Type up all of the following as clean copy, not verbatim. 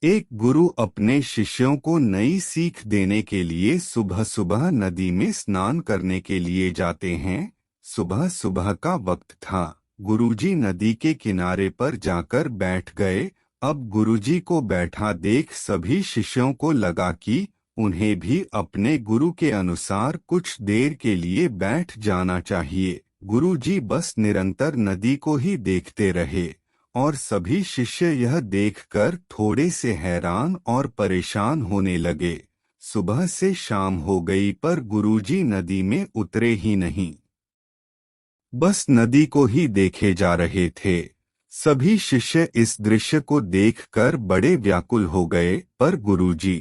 एक गुरु अपने शिष्यों को नई सीख देने के लिए सुबह सुबह नदी में स्नान करने के लिए जाते हैं। सुबह सुबह का वक्त था। गुरुजी नदी के किनारे पर जाकर बैठ गए। अब गुरुजी को बैठा देख सभी शिष्यों को लगा कि उन्हें भी अपने गुरु के अनुसार कुछ देर के लिए बैठ जाना चाहिए। गुरुजी बस निरंतर नदी को ही देखते रहे और सभी शिष्य यह देखकर थोड़े से हैरान और परेशान होने लगे। सुबह से शाम हो गई पर गुरुजी नदी में उतरे ही नहीं, बस नदी को ही देखे जा रहे थे। सभी शिष्य इस दृश्य को देखकर बड़े व्याकुल हो गए, पर गुरुजी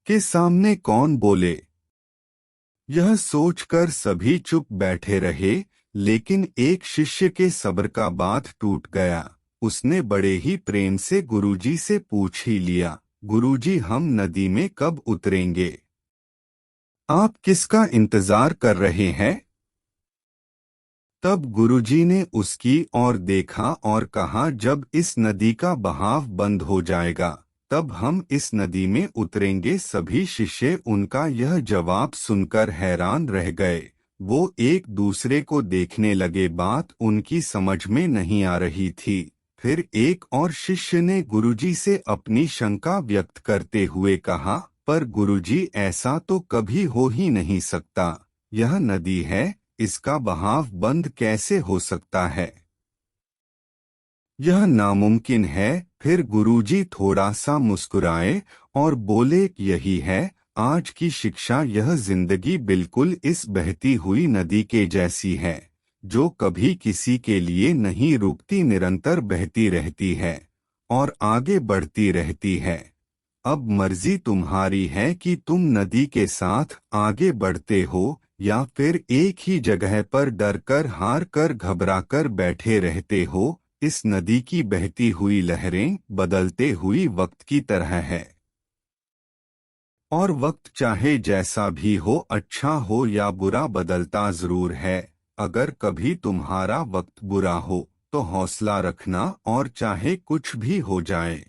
के सामने कौन बोले, यह सोचकर सभी चुप बैठे रहे। लेकिन एक शिष्य के सब्र का बांध टूट गया। उसने बड़े ही प्रेम से गुरुजी से पूछ ही लिया, गुरुजी हम नदी में कब उतरेंगे? आप किसका इंतजार कर रहे हैं? तब गुरुजी ने उसकी ओर देखा और कहा, जब इस नदी का बहाव बंद हो जाएगा तब हम इस नदी में उतरेंगे। सभी शिष्य उनका यह जवाब सुनकर हैरान रह गए। वो एक दूसरे को देखने लगे, बात उनकी समझ में नहीं आ रही थी। फिर एक और शिष्य ने गुरुजी से अपनी शंका व्यक्त करते हुए कहा, पर गुरुजी ऐसा तो कभी हो ही नहीं सकता। यह नदी है, इसका बहाव बंद कैसे हो सकता है? यह नामुमकिन है। फिर गुरुजी थोड़ा सा मुस्कुराए और बोले, यही है आज की शिक्षा। यह जिंदगी बिल्कुल इस बहती हुई नदी के जैसी है, जो कभी किसी के लिए नहीं रुकती, निरंतर बहती रहती है और आगे बढ़ती रहती है। अब मर्जी तुम्हारी है कि तुम नदी के साथ आगे बढ़ते हो या फिर एक ही जगह पर डरकर, हार कर, घबराकर बैठे रहते हो। इस नदी की बहती हुई लहरें बदलते हुई वक्त की तरह है, और वक्त चाहे जैसा भी हो, अच्छा हो या बुरा, बदलता जरूर है। अगर कभी तुम्हारा वक्त बुरा हो तो हौसला रखना, और चाहे कुछ भी हो जाए,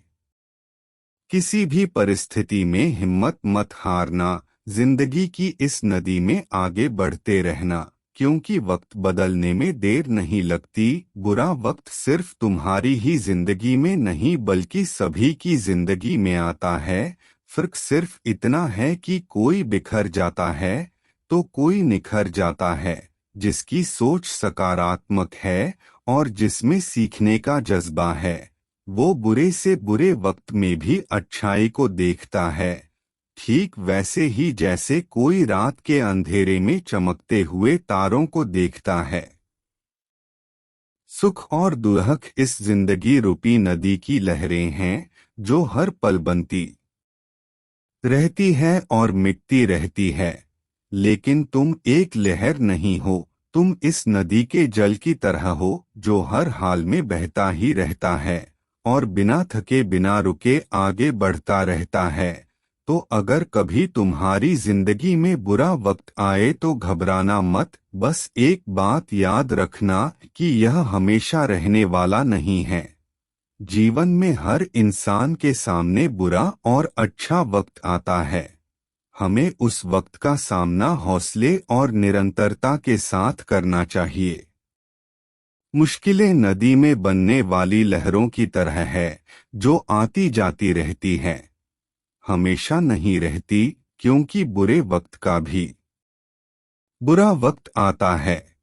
किसी भी परिस्थिति में हिम्मत मत हारना। जिंदगी की इस नदी में आगे बढ़ते रहना, क्योंकि वक्त बदलने में देर नहीं लगती। बुरा वक्त सिर्फ तुम्हारी ही जिंदगी में नहीं बल्कि सभी की जिंदगी में आता है। फर्क सिर्फ इतना है कि कोई बिखर जाता है तो कोई निखर जाता है। जिसकी सोच सकारात्मक है और जिसमें सीखने का जज्बा है, वो बुरे से बुरे वक्त में भी अच्छाई को देखता है। ठीक वैसे ही जैसे कोई रात के अंधेरे में चमकते हुए तारों को देखता है। सुख और दुख इस जिंदगी रूपी नदी की लहरें हैं, जो हर पल बनती रहती है और मिटती रहती है। लेकिन तुम एक लहर नहीं हो, तुम इस नदी के जल की तरह हो, जो हर हाल में बहता ही रहता है और बिना थके बिना रुके आगे बढ़ता रहता है। तो अगर कभी तुम्हारी जिंदगी में बुरा वक्त आए तो घबराना मत। बस एक बात याद रखना कि यह हमेशा रहने वाला नहीं है। जीवन में हर इंसान के सामने बुरा और अच्छा वक्त आता है। हमें उस वक्त का सामना हौसले और निरंतरता के साथ करना चाहिए। मुश्किलें नदी में बनने वाली लहरों की तरह है, जो आती जाती रहती है, हमेशा नहीं रहती, क्योंकि बुरे वक्त का भी बुरा वक्त आता है।